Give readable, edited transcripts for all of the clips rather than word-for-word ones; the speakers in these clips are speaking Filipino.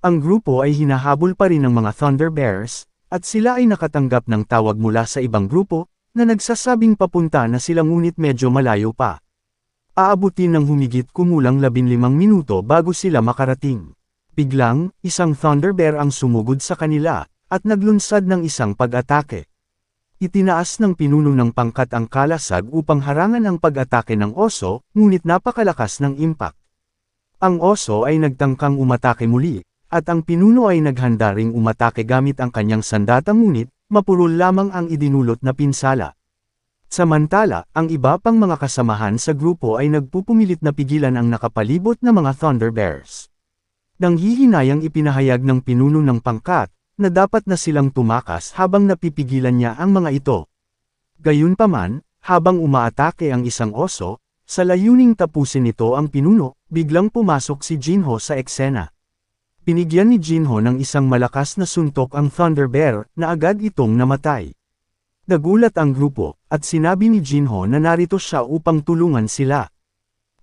Ang grupo ay hinahabol pa rin ng mga Thunder Bears, at sila ay nakatanggap ng tawag mula sa ibang grupo, na nagsasabing papunta na sila ngunit medyo malayo pa. Aabutin ng humigit kumulang 15 minuto bago sila makarating. Biglang, isang Thunder Bear ang sumugod sa kanila, at naglunsad ng isang pag-atake. Itinaas ng pinuno ng pangkat ang kalasag upang harangan ang pag-atake ng oso, ngunit napakalakas ng impact. Ang oso ay nagtangkang umatake muli, at ang pinuno ay naghanda ring umatake gamit ang kanyang sandata ngunit, mapurol lamang ang idinulot na pinsala. Samantala, ang iba pang mga kasamahan sa grupo ay nagpupumilit na pigilan ang nakapalibot na mga Thunder Bears. Nanghihinayang ipinahayag ng pinuno ng pangkat, na dapat na silang tumakas habang napipigilan niya ang mga ito. Gayunpaman, habang umaatake ang isang oso, sa layuning tapusin nito ang pinuno, biglang pumasok si Jinho sa eksena. Pinigyan ni Jinho ng isang malakas na suntok ang Thunder Bear, na agad itong namatay. Nagulat ang grupo, at sinabi ni Jinho na narito siya upang tulungan sila.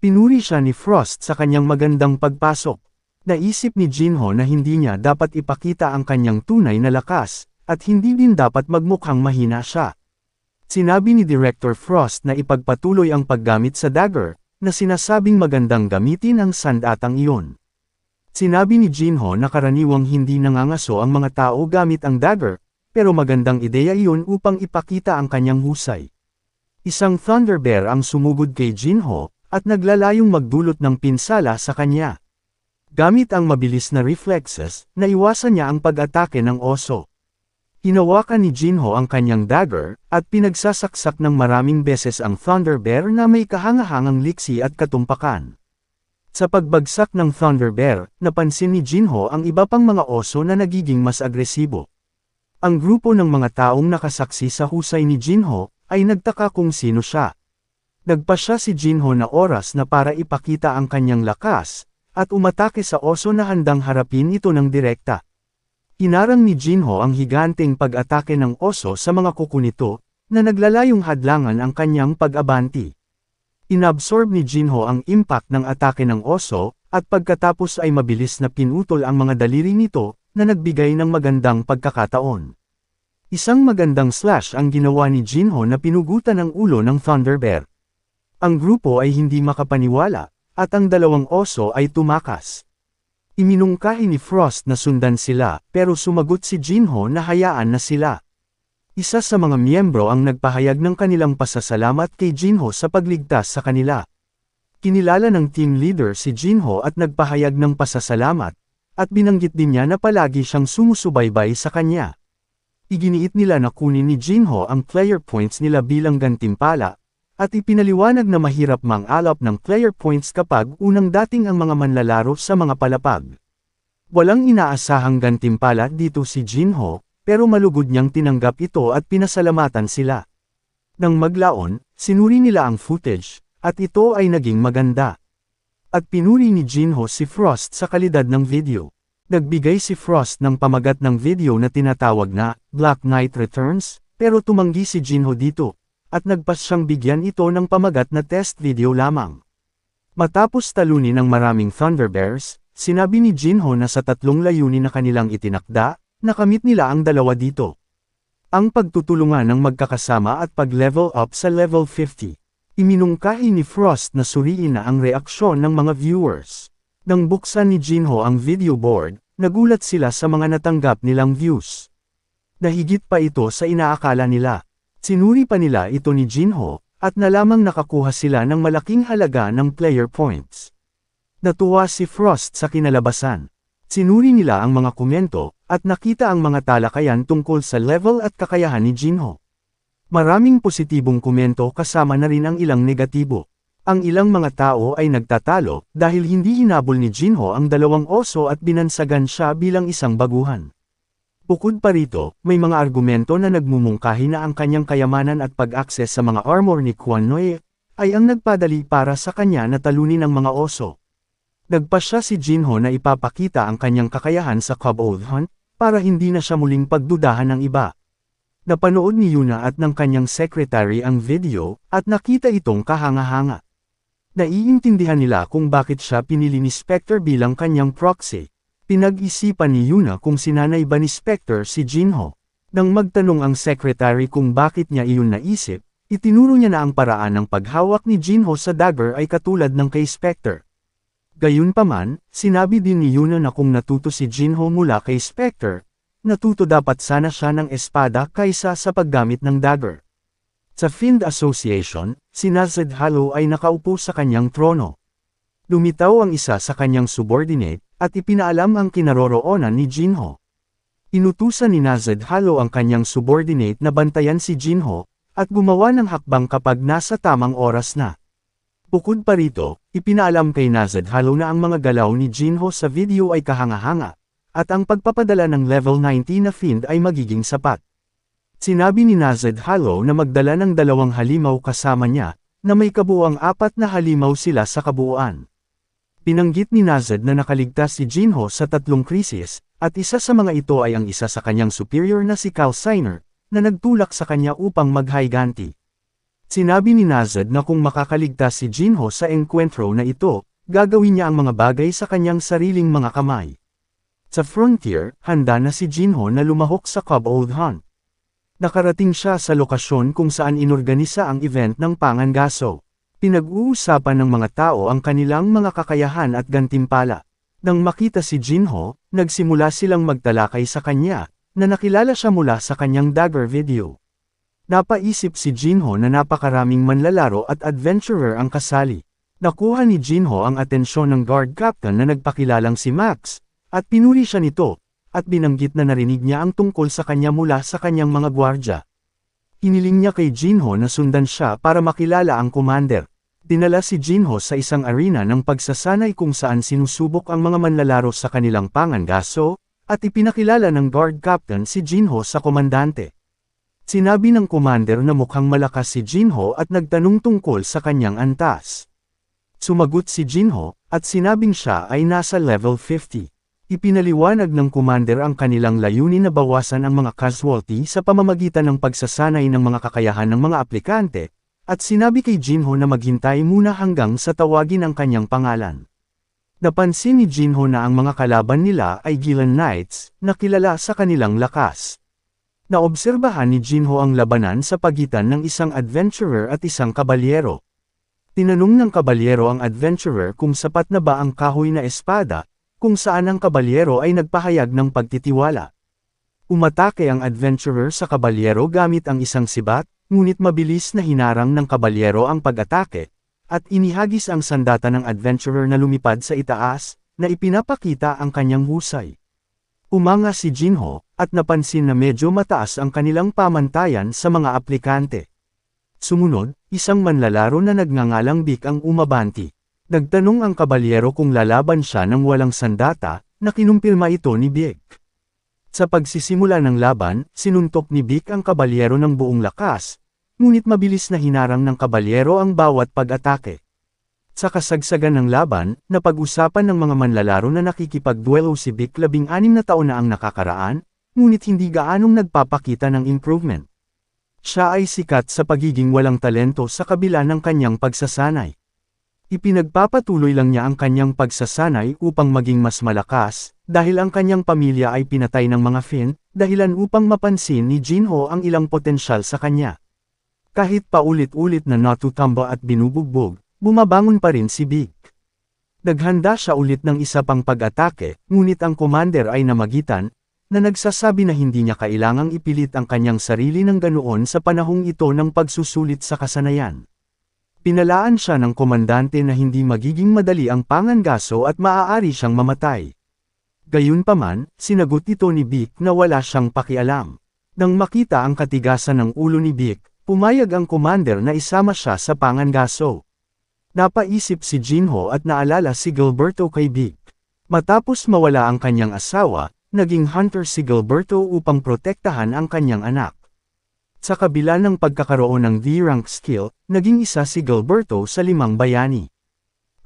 Pinuri siya ni Frost sa kanyang magandang pagpasok. Naisip ni Jinho na hindi niya dapat ipakita ang kanyang tunay na lakas, at hindi din dapat magmukhang mahina siya. Sinabi ni Director Frost na ipagpatuloy ang paggamit sa dagger, na sinasabing magandang gamitin ang sandatang iyon. Sinabi ni Jinho na karaniwang hindi nangangaso ang mga tao gamit ang dagger, pero magandang ideya iyon upang ipakita ang kanyang husay. Isang Thunder Bear ang sumugod kay Jinho, at naglalayong magdulot ng pinsala sa kanya. Gamit ang mabilis na reflexes, naiwasan niya ang pag-atake ng oso. Hinawakan ni Jinho ang kanyang dagger, at pinagsasaksak ng maraming beses ang Thunder Bear na may kahangahangang liksi at katumpakan. Sa pagbagsak ng Thunder Bear, napansin ni Jinho ang iba pang mga oso na nagiging mas agresibo. Ang grupo ng mga taong nakasaksi sa husay ni Jinho, ay nagtaka kung sino siya. Nagpasya si Jinho na oras na para ipakita ang kanyang lakas, at umatake sa oso na handang harapin ito ng direkta. Hinarang ni Jinho ang higanteng pag-atake ng oso sa mga kuko nito, na naglalayong hadlangan ang kanyang pag-abanti. Inabsorb ni Jinho ang impact ng atake ng oso, at pagkatapos ay mabilis na pinutol ang mga daliri nito, na nagbigay ng magandang pagkakataon. Isang magandang slash ang ginawa ni Jinho na pinugutan ang ulo ng Thunder Bear. Ang grupo ay hindi makapaniwala, at ang dalawang oso ay tumakas. Iminungkahi ni Frost na sundan sila, pero sumagot si Jinho na hayaan na sila. Isa sa mga miyembro ang nagpahayag ng kanilang pasasalamat kay Jinho sa pagligtas sa kanila. Kinilala ng team leader si Jinho at nagpahayag ng pasasalamat, at binanggit din niya na palagi siyang sumusubaybay sa kanya. Iginiit nila na kunin ni Jinho ang player points nila bilang gantimpala, at ipinaliwanag na mahirap mang-alap ng player points kapag unang dating ang mga manlalaro sa mga palapag. Walang inaasahang gantimpala dito si Jinho, pero malugod niyang tinanggap ito at pinasalamatan sila. Nang maglaon, sinuri nila ang footage, at ito ay naging maganda. At pinuri ni Jinho si Frost sa kalidad ng video. Nagbigay si Frost ng pamagat ng video na tinatawag na Black Knight Returns, pero tumanggi si Jinho dito, at nagpas siyang bigyan ito ng pamagat na test video lamang. Matapos talunin ng maraming Thunder Bears, sinabi ni Jinho na sa tatlong layunin na kanilang itinakda, nakamit nila ang dalawa dito. Ang pagtutulungan ng magkakasama at pag-level up sa level 50. Iminungkahi ni Frost na suriin na ang reaksyon ng mga viewers. Nang buksan ni Jinho ang video board, nagulat sila sa mga natanggap nilang views. Nahigit pa ito sa inaakala nila. Sinuri pa nila ito ni Jinho, at nalamang nakakuha sila ng malaking halaga ng player points. Natuwa si Frost sa kinalabasan. Sinuri nila ang mga komento, at nakita ang mga talakayan tungkol sa level at kakayahan ni Jinho. Maraming positibong komento kasama na rin ang ilang negatibo. Ang ilang mga tao ay nagtatalo dahil hindi hinabol ni Jinho ang dalawang oso at binansagan siya bilang isang baguhan. Bukod pa rito, may mga argumento na nagmumungkahi na ang kanyang kayamanan at pag-akses sa mga armor ni Quan Noi ay ang nagpadali para sa kanya na talunin ang mga oso. Nagpasya si Jinho na ipapakita ang kanyang kakayahan sa Kobold Hunt para hindi na siya muling pagdudahan ng iba. Napanood ni Yuna at ng kanyang secretary ang video, at nakita itong kahanga-hanga. Naiintindihan nila kung bakit siya pinili ni Spectre bilang kanyang proxy. Pinag-isipan ni Yuna kung sinanay ba ni Spectre si Jinho. Nang magtanong ang secretary kung bakit niya iyon naisip, itinuro niya na ang paraan ng paghawak ni Jinho sa dagger ay katulad ng kay Spectre. Gayunpaman, sinabi din ni Yuna na kung natuto si Jinho mula kay Spectre, natuto dapat sana siya ng espada kaysa sa paggamit ng dagger. Sa Fiend Association, si Nazed Halo ay nakaupo sa kanyang trono. Lumitaw ang isa sa kanyang subordinate, at ipinaalam ang kinaroroonan ni Jinho. Inutusan ni Nazed Halo ang kanyang subordinate na bantayan si Jinho, at gumawa ng hakbang kapag nasa tamang oras na. Bukod pa rito, ipinaalam kay Nazed Halo na ang mga galaw ni Jinho sa video ay kahanga-hanga, at ang pagpapadala ng level 90 na Fiend ay magiging sapat. Sinabi ni Nazed Halo na magdala ng 2 halimaw kasama niya, na may kabuuang 4 na halimaw sila sa kabuuan. Pinanggit ni Nazed na nakaligtas si Jinho sa 3 krisis, at isa sa mga ito ay ang isa sa kanyang superior na si Calciner, na nagtulak sa kanya upang maghiganti. Sinabi ni Nazed na kung makakaligtas si Jinho sa enkwentro na ito, gagawin niya ang mga bagay sa kanyang sariling mga kamay. Sa frontier, handa na si Jinho na lumahok sa Kobold Hunt. Nakarating siya sa lokasyon kung saan inorganisa ang event ng Pangangaso. Pinag-uusapan ng mga tao ang kanilang mga kakayahan at gantimpala. Nang makita si Jinho, nagsimula silang magtalakay sa kanya, na nakilala siya mula sa kanyang dagger video. Napaisip si Jinho na napakaraming manlalaro at adventurer ang kasali. Nakuha ni Jinho ang atensyon ng guard captain na nagpakilalang si Max, at pinuri siya nito, at binanggit na narinig niya ang tungkol sa kanya mula sa kanyang mga gwardya. Hiniling niya kay Jinho na sundan siya para makilala ang commander. Dinala si Jinho sa isang arena ng pagsasanay kung saan sinusubok ang mga manlalaro sa kanilang pangangaso, at ipinakilala ng guard captain si Jinho sa komandante. Sinabi ng commander na mukhang malakas si Jinho at nagtanong tungkol sa kanyang antas. Sumagot si Jinho, at sinabing siya ay nasa level 50. Ipinaliwanag ng commander ang kanilang layunin na bawasan ang mga casualty sa pamamagitan ng pagsasanay ng mga kakayahan ng mga aplikante, at sinabi kay Jinho na maghintay muna hanggang sa tawagin ang kanyang pangalan. Napansin ni Jinho na ang mga kalaban nila ay Gilan Knights, na kilala sa kanilang lakas. Naobserbahan ni Jinho ang labanan sa pagitan ng isang adventurer at isang kabalyero. Tinanong ng kabalyero ang adventurer kung sapat na ba ang kahoy na espada, kung saan ang kabalyero ay nagpahayag ng pagtitiwala. Umatake ang adventurer sa kabalyero gamit ang isang sibat, ngunit mabilis na hinarang ng kabalyero ang pag-atake, at inihagis ang sandata ng adventurer na lumipad sa itaas, na ipinapakita ang kanyang husay. Umanga si Jinho, at napansin na medyo mataas ang kanilang pamantayan sa mga aplikante. Sumunod, isang manlalaro na nagngangalang Vic ang umabanti. Nagtanong ang kabalyero kung lalaban siya ng walang sandata, na kinumpirma ito ni Vic. Sa pagsisimula ng laban, sinuntok ni Vic ang kabalyero ng buong lakas, ngunit mabilis na hinarang ng kabalyero ang bawat pag-atake. Sa kasagsagan ng laban, napag-usapan ng mga manlalaro na nakikipagduelo si Vic 16 na taon na ang nakakaraan, ngunit hindi gaanong nagpapakita ng improvement. Siya ay sikat sa pagiging walang talento sa kabila ng kanyang pagsasanay. Ipinagpapatuloy lang niya ang kanyang pagsasanay upang maging mas malakas, dahil ang kanyang pamilya ay pinatay ng mga Fiend, dahilan upang mapansin ni Jinho ang ilang potensyal sa kanya. Kahit paulit-ulit na natutamba at binubugbog, bumabangon pa rin si Vic. Naghanda siya ulit ng isa pang pag-atake, ngunit ang commander ay namagitan, na nagsasabi na hindi niya kailangang ipilit ang kanyang sarili ng ganoon sa panahong ito ng pagsusulit sa kasanayan. Pinalaan siya ng komandante na hindi magiging madali ang pangangaso at maaari siyang mamatay. Gayunpaman, sinagot ito ni Vic na wala siyang pakialam. Nang makita ang katigasan ng ulo ni Vic, pumayag ang commander na isama siya sa pangangaso. Napaisip si Jinho at naalala si Gilberto kay Vic. Matapos mawala ang kanyang asawa, naging hunter si Gilberto upang protektahan ang kanyang anak. Sa kabila ng pagkakaroon ng D-rank skill, naging isa si Gilberto sa 5 bayani.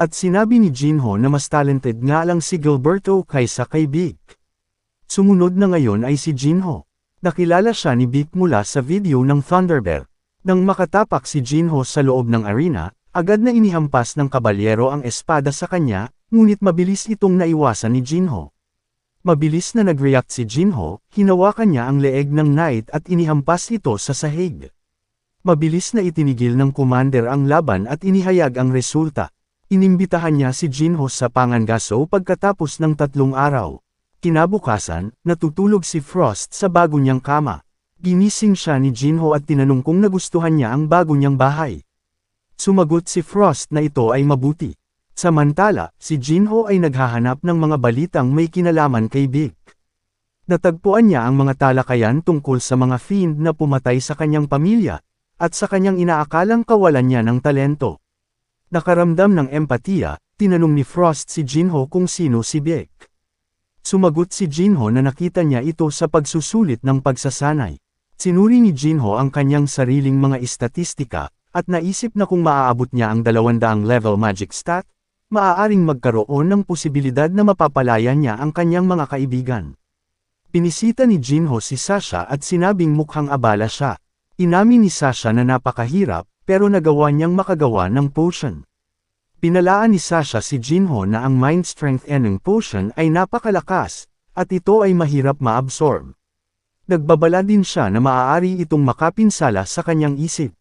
At sinabi ni Jinho na mas talented nga lang si Gilberto kaysa kay Vic. Sumunod na ngayon ay si Jinho. Nakilala siya ni Vic mula sa video ng Thunderbear. Nang makatapak si Jinho sa loob ng arena, agad na inihampas ng kabalyero ang espada sa kanya, ngunit mabilis itong naiwasan ni Jinho. Mabilis na nag-react si Jinho, hinawakan niya ang leeg ng knight at inihampas ito sa sahig. Mabilis na itinigil ng commander ang laban at inihayag ang resulta. Inimbitahan niya si Jinho sa pangangaso pagkatapos ng 3 araw. Kinabukasan, natutulog si Frost sa bago niyang kama. Ginising siya ni Jinho at tinanong kung nagustuhan niya ang bago niyang bahay. Sumagot si Frost na ito ay mabuti. Samantala, si Jinho ay naghahanap ng mga balitang may kinalaman kay Vic. Natagpuan niya ang mga talakayan tungkol sa mga fiend na pumatay sa kanyang pamilya, at sa kanyang inaakalang kawalan niya ng talento. Nakaramdam ng empatiya, tinanong ni Frost si Jinho kung sino si Vic. Sumagot si Jinho na nakita niya ito sa pagsusulit ng pagsasanay. Sinuri ni Jinho ang kanyang sariling mga istatistika, at naisip na kung maaabot niya ang 200 level magic stat, maaaring magkaroon ng posibilidad na mapapalaya niya ang kanyang mga kaibigan. Pinisita ni Jinho si Sasha at sinabing mukhang abala siya. Inamin ni Sasha na napakahirap, pero nagawa niyang makagawa ng potion. Pinalaan ni Sasha si Jinho na ang Mind Strength Eneng potion ay napakalakas, at ito ay mahirap ma-absorb. Nagbabala din siya na maaari itong makapinsala sa kanyang isip.